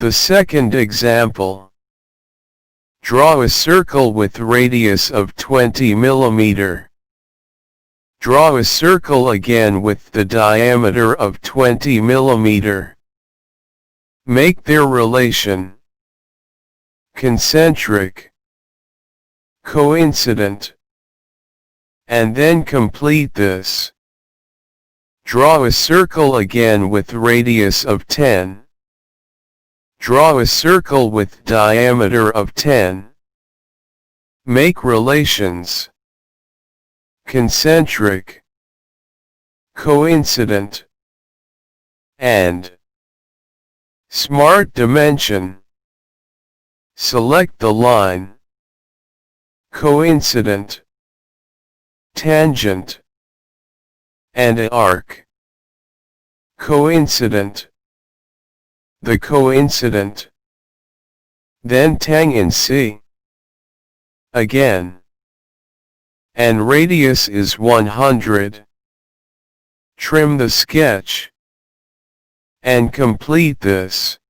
The second example. Draw a circle with radius of 20 mm. Draw a circle again with the diameter of 20 mm. Make their relation concentric, coincident, and then complete this. Draw a circle again with radius of 10. Draw a circle with diameter of 10. Make relations concentric, coincident, and smart dimension. Select the line, coincident, tangent, and an arc. Coincident, the coincident, then tangency again, and radius is 100. Trim the sketch and complete this.